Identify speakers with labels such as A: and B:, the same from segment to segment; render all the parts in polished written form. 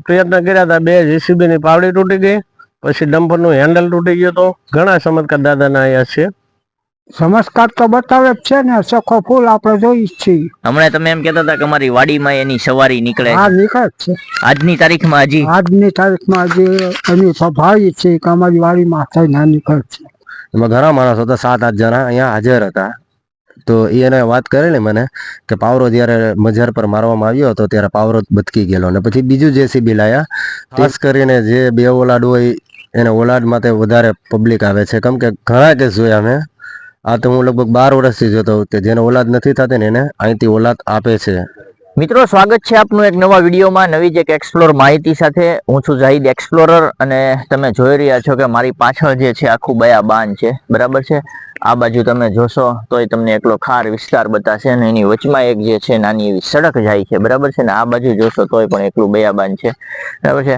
A: પ્રયત્ન કર્યા હતા, 2 JCB ની પાવડી તૂટી ગઈ, પછી ડમ્પર નું હેન્ડલ તૂટી ગયું. તો ઘણા ચમત્કાર દાદાના અહીંયા છે.
B: ચમત્કાર તો બતાવે જ છે ને, સખો ફૂલ આપણે જોઈ જ છીએ.
C: હમણાં તમે એમ કહેતા હતા કે અમારી વાડીમાં એની સવારી નીકળે.
B: હા, નીકળે છે.
C: આજની તારીખમાં
B: હજી એની સ્વાભાવિક છે કે અમારી વાડીમાં થઈ ના નીકળે છે.
D: એમાં ઘણા માણસો હતા, 7-8 જણા અહીંયા હાજર હતા. તો એને વાત કરેલી મને કે પાવરો જ્યારે મજાર પર મારવામાં આવ્યો હતો ત્યારે પાવરો બચકી ગયેલો, અને પછી બીજું JCB લાયા. ખાસ કરીને જે 2 ઓલાડ હોય એને ઓલાડ માટે વધારે પબ્લિક આવે છે, કેમ કે ઘણા કેસ જોયા અમે. આ તો હું લગભગ 12 વર્ષથી જોતો કે જેને ઓલાદ નથી થતી ને એને અહીંથી ઓલાદ આપે છે.
C: મિત્રો, સ્વાગત છે આપનું એક નવા વિડીયોમાં, નવી જ એક એક્સપ્લોર માહિતી સાથે. હું છું જાહિદ એક્સપ્લોરર, અને તમે જોઈ રહ્યા છો કે મારી પાછળ જે છે આખું બયાબાન છે, બરાબર છે. આ બાજુ તમે જોશો તોય તમને એકલો ખાર વિસ્તાર બતાશે, અને એની વચમાં એક જે છે નાની એવી સડક જાય છે, બરાબર છે. ને આ બાજુ જોશો તોય પણ એકલું બયાબાન છે, બરાબર છે.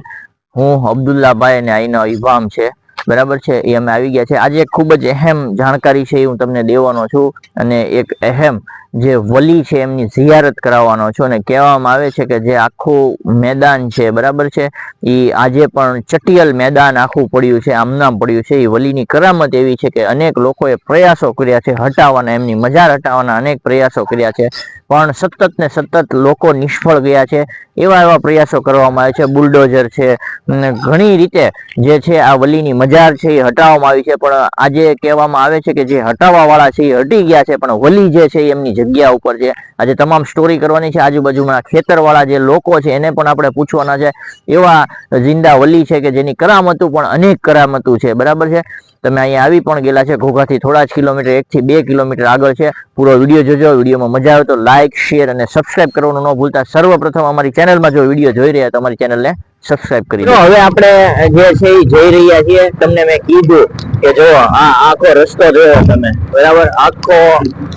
C: હું અબ્દુલ્લાભાઈ અને અહીંનો ઇમામ છે, બરાબર છે, એ અમે આવી ગયા છે. આજે ખૂબ જ અહેમ જાણકારી છે એ હું તમને દેવાનો છું, અને એક અહેમ જે વલી છે એમની ઝિયારત કરાવવાનો છું. અને કહેવામાં આવે છે કે જે આખું મેદાન છે, બરાબર છે, એ આજે પણ ચટિયલ મેદાન આખું પડ્યું છે, આમનામ પડ્યું છે. એ વલીની કરામત એવી છે કે અનેક લોકોએ પ્રયાસો કર્યા છે હટાવવાના, એમની મજાર હટાવવાના અનેક પ્રયાસો કર્યા છે, પણ સતત ને સતત લોકો નિષ્ફળ ગયા છે. એવા પ્રયાસો કરવામાં આવે છે, બુલડોઝર છે, ઘણી રીતે જે છે આ વલીની મજાર છે એ હટાવવામાં આવી છે. પણ આજે કહેવામાં આવે છે કે જે હટાવવા વાળા છે એ હટી ગયા છે, પણ વલી જે છે એમની જગ્યા ઉપર છે. આજે તમામ સ્ટોરી કરવાની છે. આજુબાજુમાં ખેતરવાળા જે લોકો છે એને પણ આપણે પૂછવાના છે. એવા જિંદા વલી છે કે જેની કરામતું પણ અનેક કરામતું છે, બરાબર છે. તમે અહીંયા આવી પણ ગયેલા છે, ઘોઘાથી થોડા જ કિલોમીટર, 1 થી 2 કિલોમીટર આગળ છે. પૂરો વિડીયો જોજો. વિડીયોમાં મજા આવે તો લાઇક, શેર અને સબસ્ક્રાઇબ કરવાનું ન ભૂલતા. સર્વપ્રથમ અમારી ચેનલમાં જો વિડીયો જોઈ રહ્યા તો અમારી ચેનલને સબસ્ક્રાઇબ કરી દો. હવે આપણે જે છે એ જઈ રહ્યા છીએ. તમને મેં કીધું કે જો આ આખો રસ્તો જોયો તમે, બરાબર, આખો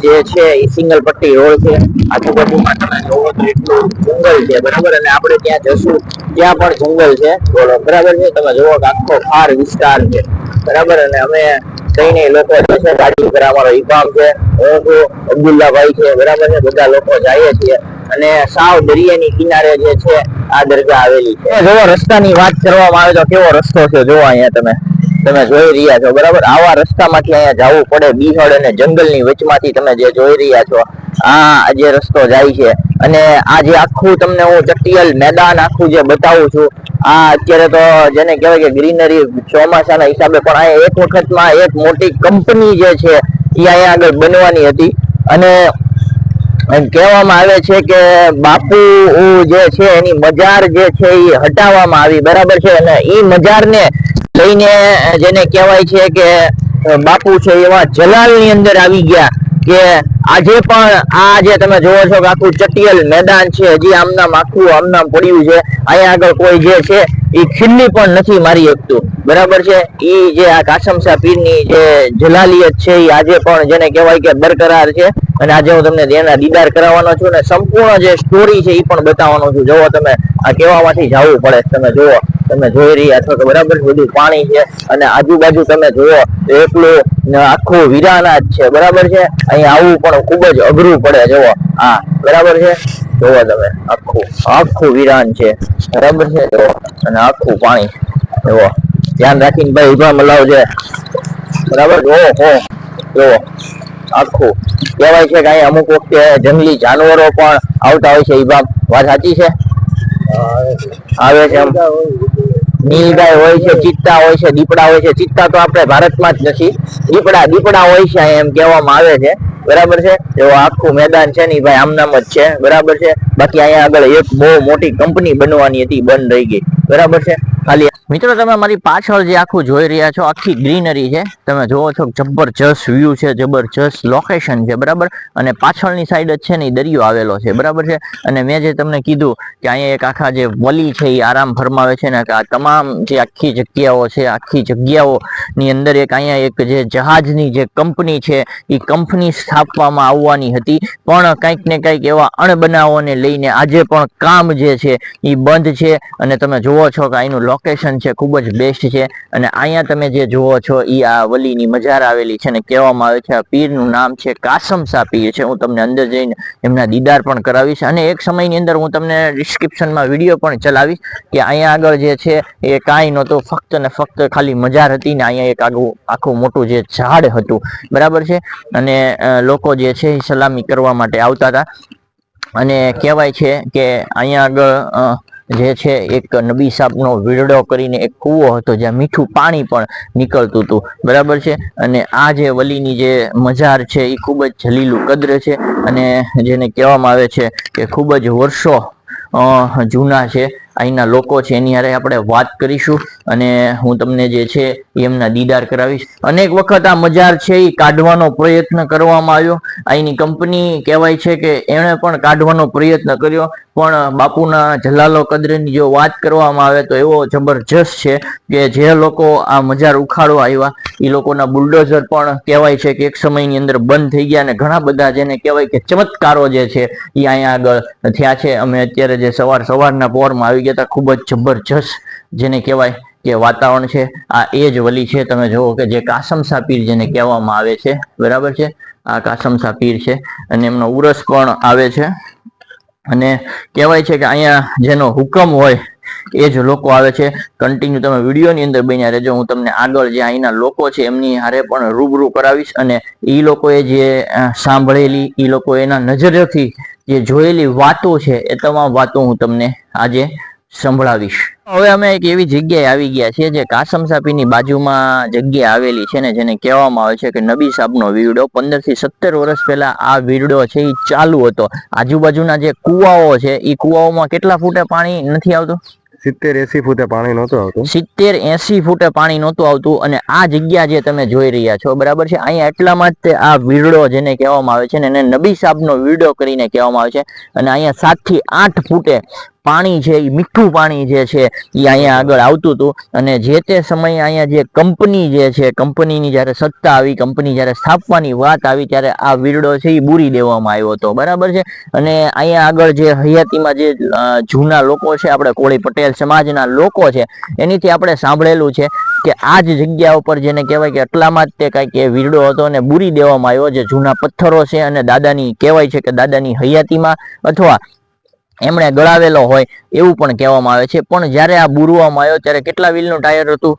C: જે છે એ સિંગલ પટ્ટી રોડ છે. આજુબાજુમાં તમે જોવો તો એટલું જંગલ છે, બરાબર. અને આપણે ત્યાં જશું ત્યાં પણ જંગલ છે, બોલો, બરાબર છે. તમે જોવો કે આખો ખાર વિસ્તાર છે, બરાબર. અને અમે કઈ લોકો છે, ગાડી પર અમારો ઇમામ છે, હું છું, અબ્દુલ્લાભાઈ છે, બરાબર છે. બધા લોકો જઈએ છીએ, અને સાવ દરિયાની કિનારે જે છે આ દરગાહ આવેલી છે. જોવો રસ્તાની વાત કરવામાં આવે તો કેવો રસ્તો છે, જોવો અહીંયા તમે જોઈ રહ્યા છો, બરાબર. આવા રસ્તામાંથી અહીંયા જવું પડે, બિહડ અને જંગલની વચમાંથી તમે જે જોઈ રહ્યા છો આ જે રસ્તો જાય છે. અને આ જે આખું તમને હું ચટિયલ મેદાન આખું જે બતાવું છું, આ અત્યારે તો જેને કહેવાય કે ગ્રીનરી ચોમાસાના હિસાબે, પણ અહીંયા એક વખતમાં એક મોટી કંપની જે છે એ અહીંયા આગળ બનવાની હતી. અને કહેવામાં આવે છે કે બાપુ જે છે એની મજાર જે છે એ હટાવવામાં આવી, બરાબર છે. અને એ મજારને લઈને જેને કહેવાય છે કે બાપુ છે એવા જલાલની અંદર આવી ગયા કે આજે પણ આ જે તમે જોવો છો કે આખું ચટિયલ મેદાન છે, હજી આમનામ પડ્યું છે. અહીંયા આગળ કોઈ જે છે એ ખીલ્લી પણ નથી મારી શકતું, બરાબર છે. એ જે આ કાસમશા પીરની જે જલાલિયત છે એ આજે પણ જેને કહેવાય કે બરકરાર છે. અને આજે હું તમને એના દીદાર કરાવવાનો છું, અને સંપૂર્ણ જે સ્ટોરી છે એ પણ બતાવવાનો છું. જોવો તમે આ કહેવામાંથી જવું પડે. તમે જોવો, તમે જોઈ રહ્યા છો કે બરાબર બધું પાણી છે, અને આજુબાજુ તમે જોવો તો એટલું આખું વિરાના જ છે, બરાબર છે. અહીંયા આવવું પણ ખૂબ જ અઘરું પડે. જોવો હા, બરાબર છે. જોવો તમે આખું વિરાન છે, બરાબર છે. જોવો, અને આખું પાણી. જોવો, ધ્યાન રાખીને ભાઈ ઉભા મલાવજે, બરાબર. જોવો આખું કહેવાય છે કે અહીં અમુક વખતે જંગલી જાનવરો પણ આવતા હોય છે. ઈબામ, વાત સાચી છે? આવે છે. નીલગાય હોય છે, ચિત્તા હોય છે, દીપડા હોય છે. ચિત્તા તો આપણે ભારતમાં જ નથી, દીપડા હોય છે એમ કહેવામાં આવે છે, બરાબર છે. એવો આખું મેદાન છે ને ભાઈ આમનામ જ છે, બરાબર છે. બાકી અહીંયા આગળ એક બહુ મોટી કંપની બનવાની હતી, બંધ રહી ગઈ, બરાબર છે. ખાલી મિત્રો તમે મારી પાછળ જે આખું જોઈ રહ્યા છો આખી ગ્રીનરી છે. તમે જોવો છો જબરજસ્ત વ્યૂ છે, જબરજસ્ત લોકેશન છે, બરાબર. અને પાછળની સાઈડ જ છે ને એ દરિયો આવેલો છે, બરાબર છે. અને મેં જે તમને કીધું કે અહીંયા એક આખા જે વલી છે એ આરામ ફરમાવે છે ને, કે આ તમામ જે આખી જગ્યાઓ છે, આખી જગ્યાઓની અંદર એક અહીંયા એક જે જહાજની જે કંપની છે એ કંપની સ્થાપવામાં આવવાની હતી, પણ કંઈક ને કંઈક એવા અણબનાવોને લઈને આજે પણ કામ જે છે એ બંધ છે. અને તમે જુઓ છો કે અહીંનું લોકેશન છે ખૂબ જ બેસ્ટ છે. અને અહીંયા તમે જે જુઓ છો એ આ વલીની મજાર આવેલી છે ને કહેવામાં આવે છે આ પીરનું નામ છે કાસમ શાહ પીર છે. હું તમને અંદર જઈને એમના દીદાર પણ કરાવીશ અને એક સમયની અંદર હું તમને ડિસ્ક્રિપ્શનમાં વિડીયો પણ ચલાવીશ કે અહીંયા આગળ જે છે એ કાંઈ નહોતું, ફક્ત ને ફક્ત ખાલી મજાર હતી ને અહીંયા એક આખું મોટું જે ઝાડ હતું, બરાબર છે. અને લોકો જે છે એ સલામી કરવા માટે આવતા હતા. અને કહેવાય છે કે અહીંયા આગળ જે છે એક નબી સાહેબનો વીરડો કરીને એક કૂવો હતો જ્યાં મીઠું પાણી પણ નીકળતું હતું, બરાબર છે. અને આ જે વલીની જે મજાર છે એ ખૂબ જ જલીલું કદ્ર છે અને જેને કહેવામાં આવે છે કે ખૂબ જ વર્ષો જૂના છે. અહીંના લોકો છે એની હારે આપણે વાત કરીશું અને હું તમને જે છે એમના દીદાર કરાવીશ. અનેક વખત આ મજાર છે એ કાઢવાનો પ્રયત્ન કરવામાં આવ્યો. અહીંની કંપની કહેવાય છે કે એણે પણ કાઢવાનો પ્રયત્ન કર્યો, પણ બાપુના જલાલો કદરની જો વાત કરવામાં આવે તો એવો જબરજસ્ત છે કે જે લોકો આ મજાર ઉખાડવા આવ્યા એ લોકોના બુલડોઝર પણ કહેવાય છે કે એક સમયની અંદર બંધ થઈ ગયા અને ઘણા બધા જેને કહેવાય કે ચમત્કારો જે છે એ અહીંયા આગળ થયા છે. અમે અત્યારે જે સવારના પોરમાં આવી ગયા હતા, ખૂબ જ જબરજસ્ત જેને કહેવાય કે વાતાવરણ છે. આ એ જ વલી છે, તમે જુઓ કે જે કાસમ શાહ પીર જેને કહેવામાં આવે છે, બરાબર છે. આ કાસમ શાહ પીર છે અને એમનો ઉરસ પણ આવે છે. અને કહેવાય છે કે અહીંયા જેનો હુકમ હોય એ જ લોકો આવે છે. કન્ટિન્યુ તમે વિડીયોની અંદર બન્યા રહેજો. હું તમને આગળ જે અહીંના લોકો છે એમની હારે પણ રૂબરૂ કરાવીશ અને એ લોકોએ જે સાંભળેલી, એ લોકો એના નજરેથી જે જોયેલી વાતો છે એ તમામ વાતો હું તમને આજે સંભળાવીશ. હવે અમે એક એવી જગ્યાએ આવી ગયા છીએ જે કાસમ શાહ પીરની બાજુમાં જગ્યા આવેલી છે ને જેને કહેવામાં આવે છે કે નબી સાહેબનો વીરડો. 15 થી 17 વર્ષ પહેલા આ વીરડો છે એ ચાલુ હતો. આજુબાજુના જે કુવાઓ છે એ કુવાઓમાં કેટલા ફૂટે પાણી નથી આવતું?
D: 70-80 ફૂટે પાણી નહોતું આવતું.
C: 70-80 ફૂટે પાણી નહોતું આવતું. અને આ જગ્યા જે તમે જોઈ રહ્યા છો, બરાબર છે, અહીંયા એટલામાં જ આ વીરડો જેને કહેવામાં આવે છે ને એને નબી સાહેબનો વીરડો કરીને કહેવામાં આવે છે. અને અહીંયા 7 થી 8 ફૂટે પાણી છે એ મીઠું પાણી જે છે એ અહીંયા આગળ આવતું હતું. અને જે તે સમયે અહીંયા જે કંપની જે છે, કંપનીની જ્યારે સત્તા આવી, કંપની જ્યારે સ્થાપવાની વાત આવી ત્યારે આ વીરડો છે એ બુરી દેવામાં આવ્યો હતો, બરાબર છે. અને અહીંયા આગળ જે હયાતીમાં જે જૂના લોકો છે, આપણે કોળી પટેલ સમાજના લોકો છે, એનીથી આપણે સાંભળેલું છે કે આ જ જગ્યા ઉપર જેને કહેવાય કે એટલામાં જ તે કાંઈક એ વીરડો હતો અને બુરી દેવામાં આવ્યો. જે જૂના પથ્થરો છે અને દાદાની કહેવાય છે કે દાદાની હયાતીમાં અથવા એમણે ગળાવેલો હોય એવું પણ કહેવામાં આવે છે. પણ જ્યારે આ બુરવામાં આવ્યો ત્યારે કેટલા વ્હીલનું ટાયર હતું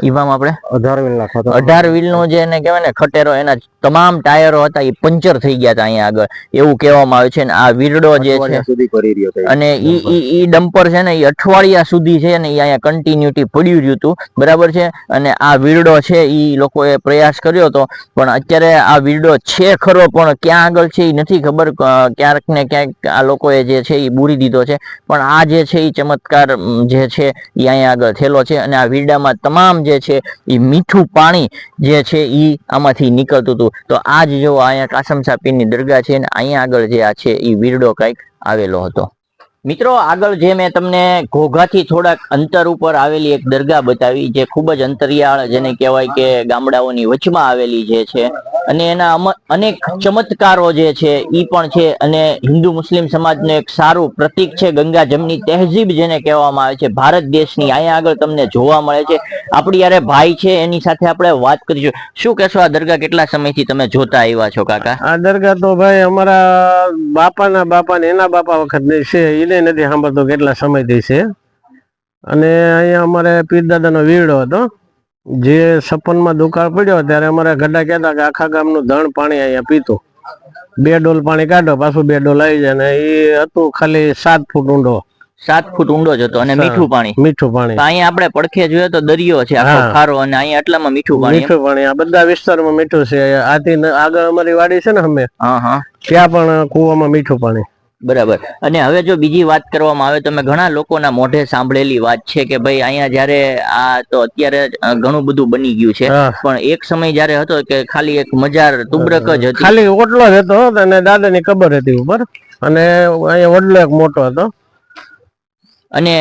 C: ઈમામ? આપણે 18 વ્હીલનો જે એને કહેવાય ને ખટેરો, એના તમામ ટાયરો હતા એ પંચર થઈ ગયા હતા અહીંયા આગળ એવું કહેવામાં આવે છે. અને આ વીરડો જે છે અને ઈ ડમ્પર છે ને એ અઠવાડિયા સુધી છે ને એ અહીંયા કન્ટિન્યુટી પડ્યું રહ્યું હતું, બરાબર છે. અને આ વીરડો છે એ લોકોએ પ્રયાસ કર્યો હતો પણ અત્યારે આ વીરડો છે ખરો પણ ક્યાં આગળ છે એ નથી ખબર. ક્યાંક ને ક્યાંક આ લોકોએ જે છે એ બુરી દીધો છે. પણ આ જે છે એ ચમત્કાર જે છે એ અહીંયા આગળ થયેલો છે. અને આ વીરડામાં તમામ જે છે એ મીઠું પાણી જે છે એ આમાંથી નીકળતું હતું. તો આ જ જો અહીંયા કાસમ શાહ પીરની દરગાહ છે ને અહીંયા આગળ જે આ છે એ વીરડો કંઈક આવેલો હતો. મિત્રો, આગળ જે મેં તમને ઘોઘાથી થોડાક અંતર ઉપર આવેલી એક દરગાહ બતાવી જે ખૂબ જ અંતરિયાળ જેને કહેવાય કે ગામડાઓની વચમાં આવેલી જે છે અને એના અનેક ચમત્કારો જે છે એ પણ છે. અને હિન્દુ મુસ્લિમ સમાજનું એક સારું પ્રતીક છે ગંગા જમની તહેજીબ જેને કહેવામાં આવે છે ભારત દેશની. અહીંયા આગળ તમને જોવા મળે છે. આપણી યારે ભાઈ છે એની સાથે આપણે વાત કરીશું. શું કહેશો, આ દરગાહ કેટલા સમયથી તમે જોતા આવ્યા છો કાકા?
A: આ દરગાહ તો ભાઈ અમારા બાપાના બાપા ને એના બાપા વખત છે, એને નથી સાંભળતો કેટલા સમયથી છે. અને અહીંયા અમારે પીરદાદાનો વીરડો હતો. જે 56 માં દુકાળ પડ્યો ત્યારે અમારા ગઢા કહેતા કે આખા ગામનું ધણ પાણી અહીંયા પીતું. 2 ડોલ પાણી કાઢો, પાછું 2 ડોલ આવી જાય. ને એ હતું ખાલી 7 ફૂટ ઊંડો.
C: 7 ફૂટ ઊંડો જ હતો અને મીઠું પાણી.
A: મીઠું પાણી
C: અહીંયા આપણે પડખે જોઈએ તો દરિયો છે આખો ખારો અને અહીંયા એટલામાં મીઠું પાણી.
A: મીઠું પાણી આ બધા વિસ્તારમાં મીઠું છે. આથી આગળ અમારી વાડી છે ને અમે ત્યાં પણ કુવામાં મીઠું પાણી.
C: બરાબર. અને હવે જો બીજી વાત કરવામાં આવે તો મેં ઘણા લોકોના મોઢે સાંભળેલી વાત છે કે ભાઈ અહીંયા જયારે આ તો અત્યારે ઘણું બધું બની ગયું છે પણ એક સમય જયારે હતો કે ખાલી એક મજાર તુબરક જ હતી,
A: ખાલી ઓટલો જ હતો અને દાદાની કબર હતી ઉપર અને અહીંયા ઓટલો એક મોટો હતો.
C: અને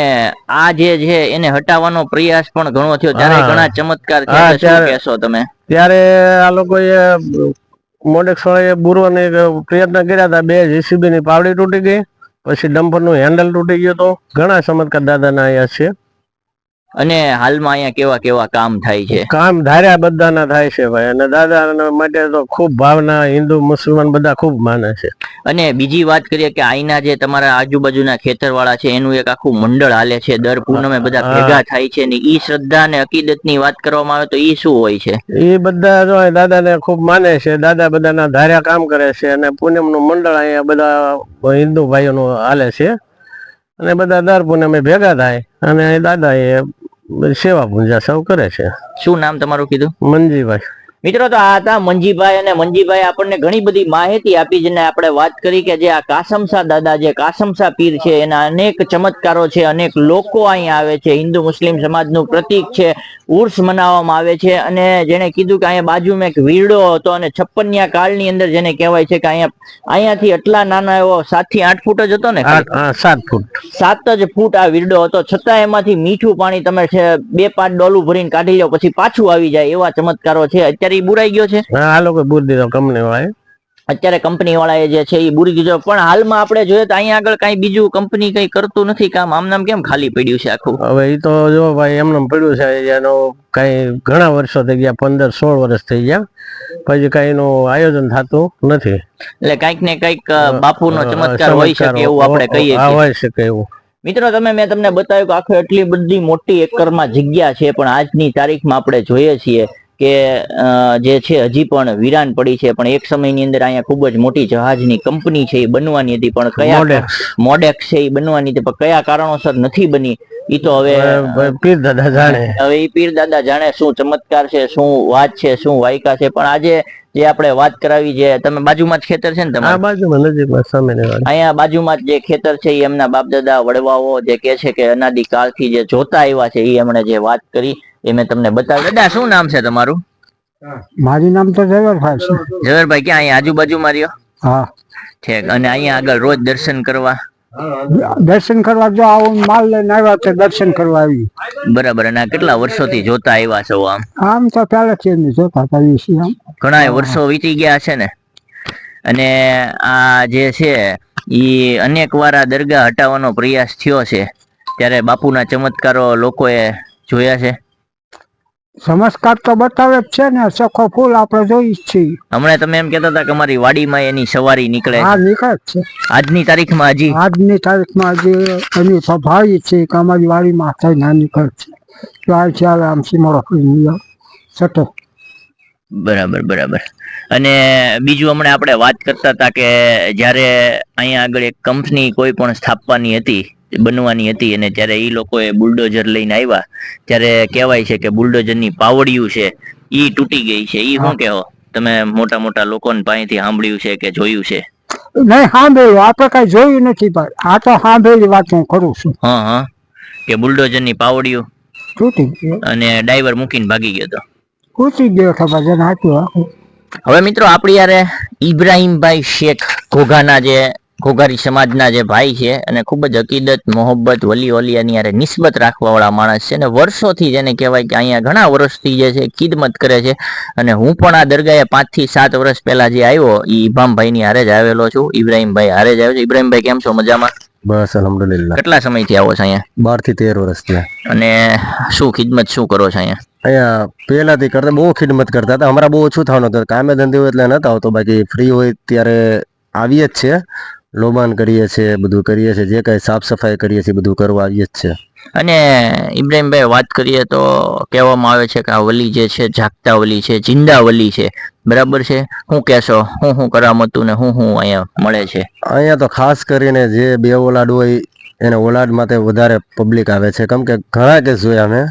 C: આ જે છે એને હટાવવાનો પ્રયાસ પણ ઘણો થયો ત્યારે ઘણા ચમત્કાર થયા. શું કહેશો તમે? ત્યારે
A: આ લોકોએ મોડેક્ષવાળાએ બુરવાને પ્રયત્ન કર્યા હતા. 2 JCB ની પાવડી તૂટી ગઈ, પછી ડમ્પરનું હેન્ડલ તૂટી ગયું હતો. ઘણા ચમત્કાર દાદાના અહીંયા છે.
C: અને હાલમાં અહીંયા કેવા કેવા કામ થાય છે?
A: કામ ધાર્યા બધાના થાય છે ભાઈ, અને દાદા માટે તો ખૂબ ભાવના હિન્દુ મુસલમાન બધા ખૂબ માને છે.
C: અને બીજી વાત કરીએ કે અહીંના જે તમારા આજુબાજુના ખેતરવાળા છે એનું એક આખું મંડળ હાલે છે, દર પૂનમે બધા ભેગા થાય છે ને ઈ શ્રદ્ધા અને અકીદતની વાત કરવામાં આવે તો ઈ શું હોય છે?
A: એ બધા જો દાદાને ખૂબ માને છે, દાદા બધાના ધાર્યા કામ કરે છે, અને પૂનમનું મંડળ અહીંયા બધા હિન્દુ ભાઈઓનું હાલે છે, અને બધા દર પૂનમે ભેગા થાય અને દાદા એ સેવા પૂજા સૌ કરે છે.
C: શું નામ તમારું કીધું?
A: મંજીભાઈ.
C: મિત્રો, તો આ હતા મંજીભાઈ, અને મંજીભાઈ આપણને ઘણી બધી માહિતી આપી, જેને આપણે વાત કરી કે જે આ કાસમશા દાદા, જે કાસમશા પીર છે, એના અનેક ચમત્કારો છે, અનેક લોકો અહીંયા આવે છે, હિન્દુ મુસ્લિમ સમાજનું પ્રતીક છે, ઉર્સ મનાવવામાં આવે છે. અને જેને કીધું કે અહીંયા બાજુમાં એક વીરડો હતો, અને 56ન્યા કાળની અંદર જેને કહેવાય છે કે અહીંયાથી એટલા નાના એવો 7 થી 8 ફૂટ જ હતો ને,
A: 7 ફૂટ
C: 7 જ ફૂટ આ વીરડો હતો, છતાં એમાંથી મીઠું પાણી તમે 2-5 ડોલું ભરીને કાઢી લો પછી પાછું આવી જાય એવા ચમત્કારો છે. અત્યારે બુરાઈ ગયો છે.
A: હા, આ લોકો બુર દીધો કંપની વાળાએ.
C: અત્યારે કંપની વાળાએ જે છે એ બુરી દીધો, પણ હાલમાં આપણે જોઈએ તો અહીંયા આગળ કઈ બીજું કંપની કઈ કરતું નથી કામ, આમ નામ કેમ ખાલી પડ્યું છે આખું?
A: હવે એ તો જો ભાઈ એમને પડ્યું છે, એનો કઈ ઘણા વર્ષો થઈ ગયા, 15-16 વર્ષ થઈ ગયા, પછી કઈ એનું આયોજન થતું નથી.
C: એટલે કઈક ને કઈક બાપુનો ચમત્કાર હોય શકે એવું આપણે કહીએ છીએ.
A: હોય શકે એવું.
C: મિત્રો, મેં તમને બતાવ્યું કે આખો એટલી બધી મોટી એકરમાં જગ્યા છે, પણ આજની તારીખમાં આપણે જોઈએ છીએ કે જે છે હજી પણ વિરાન પડી છે. પણ એક સમયની અંદર અહીંયા ખૂબ જ મોટી જહાજની કંપની છે એ બનવાની હતી, પણ કયા મોડેક્સ છે એ બનવાની હતી, પણ કયા કારણોસર નથી બની એ તો હવે
A: પીર દાદા જાણે.
C: હવે એ પીર દાદા જાણે શું ચમત્કાર છે, શું વાત છે, શું વાયકા છે. પણ આજે જે આપણે વાત કરાવી, જે તમે બાજુમાં જ ખેતર છે ને તમારા
A: બાજુમાં નજીકમાં સામે
C: અહીંયા બાજુમાં જ જે ખેતર છે એ એમના બાપ દાદા વડવાઓ જે કે છે કે અનાદિ કાળથી જે જોતા આવ્યા છે, એ એમણે જે વાત કરી એ મેં તમને બતાવ્યું. દાદા, શું નામ છે તમારું?
B: મારું નામ તો ઝવેરભાઈ છે.
C: ઝવેરભાઈ, ક્યાં અહીંયા આજુબાજુમાં રહ્યો?
B: હા,
C: ઠીક. અને અહીંયા આગળ રોજ દર્શન કરવા
B: જો આવું માલ લઈને આવ્યા તો દર્શન કરવા આવી.
C: બરાબર. અને કેટલા વર્ષોથી જોતા આવ્યા છો?
B: આમ તો પહેલેથી જોતા આવીએ છીએ.
C: ઘણા વર્ષો વીતી ગયા છે ને. અને આ જે છે એ અનેક વાર આ દરગાહ હટાવવાનો પ્રયાસ થયો છે, ત્યારે બાપુના ચમત્કારો લોકોએ જોયા છે.
B: ચમત્કાર તો બતાવે જ છે ને, ચોખ્ખો ફૂલ આપણે જોઈ જ છીએ.
C: હમણાં તમે એમ કહેતા હતા કે અમારી વાડીમાં એની સવારી નીકળે.
B: હા, નીકળે છે.
C: આજની તારીખમાં હજી
B: એની સ્વાભાવિક છે કે અમારી વાડીમાં થાય ના નીકળે છે. ચાલે આમ સીમાડો કરી સટે.
C: બરાબર. અને બીજું હમણાં આપણે વાત કરતા હતા કે જ્યારે અહીંયા આગળ એક કંપની કોઈ પણ સ્થાપવાની હતી, બનવાની હતી, અને ત્યારે એ લોકોએ બુલડોઝર લઈને આવ્યા, ત્યારે કહેવાય છે કે બુલડોઝરની પાવડિયું છે ઈ તૂટી ગઈ છે. ઈ શું કહેવો તમે? મોટા મોટા લોકોને પાસેથી સાંભળ્યું છે કે જોયું છે?
B: નહીં સાંભળ્યું, આપણે કઈ જોયું નથી ભાઈ, આ તો સાંભળેલી વાત હું કરું છું.
C: હા, કે બુલડોઝરની પાવડિયું
B: તૂટી ગયો
C: અને ડ્રાઈવર મૂકીને ભાગી ગયો તો.
B: તૂટી ગયો ખબર છે નાખ્યું.
C: હવે મિત્રો, આપણી યારે ઇબ્રાહીમભાઈ શેખ ઘોઘાના જે ઘોઘારી સમાજના જે ભાઈ છે, અને ખૂબ જ અકીદત, મોહબ્બત, વલી ઓલિયાની યારે નિસ્બત રાખવા વાળા માણસ છે, અને વર્ષોથી જેને કહેવાય કે અહીંયા ઘણા વર્ષથી જે છે ખિદમત કરે છે. અને હું પણ આ દરગાહે 5 થી 7 વર્ષ પહેલા જે આવ્યો એ ઇમામભાઈ ની હારે જ આવેલો છું, ઇબ્રાહીમભાઈ હારે જ આવ્યો છું. ઇબ્રાહીમભાઈ, કેમ છો? મજામાં?
D: બસ અલ્હમ્દુલિલ્લાહ.
C: કેટલા સમયથી આવો છો અહીંયા?
D: 12 થી 13 વર્ષ થયા.
C: અને શું ખિદમત શું કરો છો અહીંયા?
D: અહીંયા પહેલાથી કરતા બહુ ખિદમત કરતા હતા. અમારા બહુ ઓછું થવાનું હતું, કામે ધંધે હોય એટલે નતા આવતો, બાકી ફ્રી હોય ત્યારે આવીએ જ છે. લોબાન કરીએ છીએ, બધું કરીએ છીએ, જે કઈ સાફ સફાઈ કરીએ છીએ બધું કરવા આવીએ જ છે.
C: અને ઇબ્રાહીમભાઈ, વાત કરીએ તો કહેવામાં આવે છે કે આ વલી જે છે જાગતા વલી છે, જિંદા વલી છે, બરાબર છે? શું કહેશો? શું કરામતું ને શું અહીંયા મળે છે?
D: અહીંયા તો ખાસ કરીને જે બે ઓલાદ હોય એને ઓલાદ માટે વધારે પબ્લિક આવે છે, કેમ કે ઘણા કેસ જોયા અમે.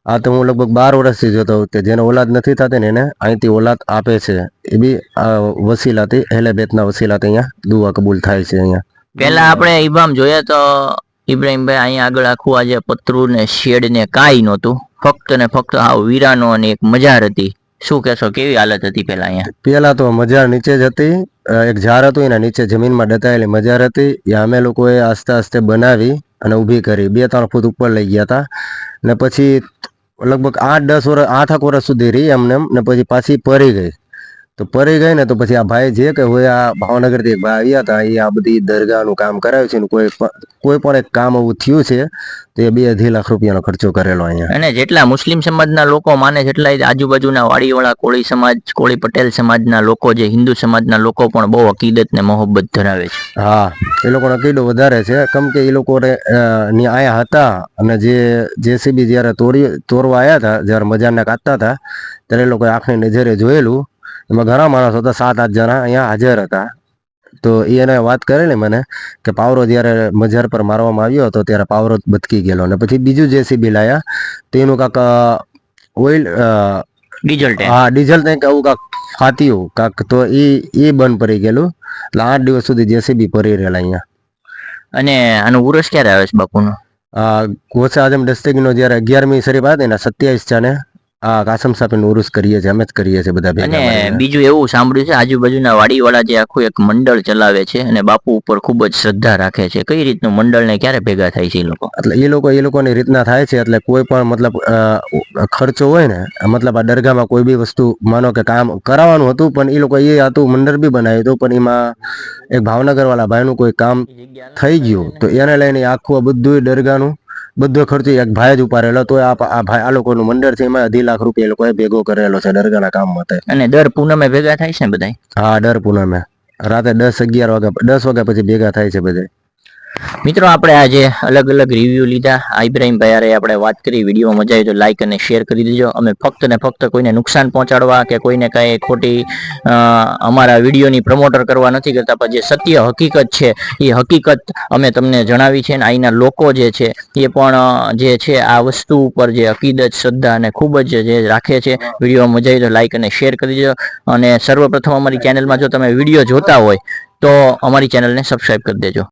D: આ તો હું લગભગ 12 વર્ષથી જોતો હોઉં કે જેને ઓલાદ નથી થતી ને એને અહીંથી ઓલાદ આપે છે. એ બી આ વસીલાથી, અહેલે બેતના વસીલાથી અહીંયા દુઆ કબૂલ થાય છે. અહીંયા
C: પહેલા આપણે ઇમામ જોયા તો ઇબ્રાહીમભાઈ, અહીંયા આગળ આખું આજે પતરું ને શેડ ને કાંઈ નહોતું, ફક્ત ને ફક્ત હાવ વીરાનો અને એક મજાર હતી. શું કહેશો, કેવી હાલત હતી પહેલા અહીંયા?
D: પેલા તો મજાર નીચે જ હતી, એક ઝાડ હતું, એના નીચે જમીનમાં દટાયેલી મજાર હતી. એ અમે લોકોએ આસ્તે આસ્તે બનાવી અને ઊભી કરી, 2-3 ફૂટ ઉપર લઈ ગયા હતા. ને પછી લગભગ 8-10 વર્ષ 8 વર્ષ સુધી રહી એમને, ને પછી પાછી પરી ગઈ. તો પરી ગઈ ને તો પછી આ ભાઈ જે કે હોય આ ભાવનગર થી એક ભાઈ આવ્યા હતા એ આ બધી દરગાહનું કામ કરાવ્યું છે ને કોઈ પણ એક કામ એવું થયું છે તો એ 2-2.5 લાખ રૂપિયાનો ખર્ચો કરેલો અહીંયા.
C: અને જેટલા મુસ્લિમ સમાજના લોકો માને જેટલા આજુબાજુના વાડીવાળા કોળી સમાજ, કોળી પટેલ સમાજના લોકો, જે હિન્દુ સમાજના લોકો પણ બહુ અકીદત ને મોહબ્બત ધરાવે છે.
D: હા, એ લોકોનો કીડો વધારે છે, કેમ કે એ લોકો આયા હતા અને જે જેસીબી જયારે તોડવા આવ્યા હતા, જયારે મજારને કાઢતા હતા ત્યારે એ લોકોએ આંખની નજરે જોયેલું. એમાં ઘણા માણસો હતા, 7-8 જણા અહીંયા હાજર હતા. તો એને વાત કરેલી મને કે પાવરો જયારે મજાર પર મારવામાં આવ્યો હતો ત્યારે પાવરો બચકી ગયેલો, અને પછી બીજું જેસીબી લાયા તો એનું કાંક ઓઇલ
C: ડીઝલ ટેન્ક,
D: હા ડીઝલ ટેન્ક આવું કાંક ફાટ્યું કાંક, તો એ બંધ પડી ગયેલું. એટલે 8 દિવસ સુધી જેસીબી પડી રહેલા અહીંયા.
C: અને આનું ઉરસ ક્યારે આવે છે બાપુનો?
D: ગોસા આઝમ ડિસ્ટ્રિક્ટનો જયારે 11મી શરીફ આવે ને 27 જાને આ કાસમ સાહેબનું ઉરુસ કરીએ છીએ, અમે જ કરીએ છીએ બધા ભેગા
C: અને
D: મળીને.
C: બીજું એવું સાંભળ્યું છે આજુબાજુના વાડીવાળા જે આખું એક મંડળ ચલાવે છે અને બાપુ ઉપર ખૂબ જ શ્રદ્ધા રાખે છે. કઈ રીતનું મંડળ ને ક્યારે ભેગા થાય છે એ લોકો?
D: એટલે એ લોકોની રીતના થાય છે. એટલે કોઈ પણ મતલબ ખર્ચો હોય ને, મતલબ આ દરગાહમાં કોઈ બી વસ્તુ માનો કે કામ કરાવવાનું હતું પણ એ લોકો એ હતું મંડળ બી બનાવ્યું હતું, પણ એમાં એક ભાવનગર વાળા ભાઈનું કોઈ કામ થઈ ગયું તો એને લઈને આખું બધું દરગાહનું બધો ખર્ચો એક ભાઈ જ ઉપાડેલો. તો આ ભાઈ આ લોકોનું મંડળ છે એમાં 2.5 લાખ રૂપિયા એ લોકોએ ભેગો કરેલો છે દરગાહના કામ માટે.
C: અને દર પૂનમે ભેગા થાય છે ને બધા?
D: હા, દર પૂનમે રાતે 10-11 વાગે 10 વાગ્યા પછી ભેગા થાય છે બધા.
C: મિત્રો, આપણે આજે અલગ અલગ રિવ્યુ લીધા. ઇબ્રાહીમ ભાઈ આપણે વાત કરી. વિડીયોમાં મજા આવી તો લાઈક અને શેર કરી દેજો. અમે ફક્ત ને ફક્ત કોઈને નુકસાન પહોંચાડવા કે કોઈને કાંઈ ખોટી અમારા વિડીયોની પ્રમોટર કરવા નથી કરતા, પણ જે સત્ય હકીકત છે એ હકીકત અમે તમને જણાવી છે. અને અહીંના લોકો જે છે એ પણ જે છે આ વસ્તુ ઉપર જે અકીદત, શ્રદ્ધા અને ખૂબ જ જે રાખે છે. વિડીયોમાં મજા આવી તો લાઈક અને શેર કરી દેજો. અને સર્વપ્રથમ અમારી ચેનલમાં જો તમે વિડીયો જોતા હોય તો અમારી ચેનલને સબસ્ક્રાઈબ કરી દેજો.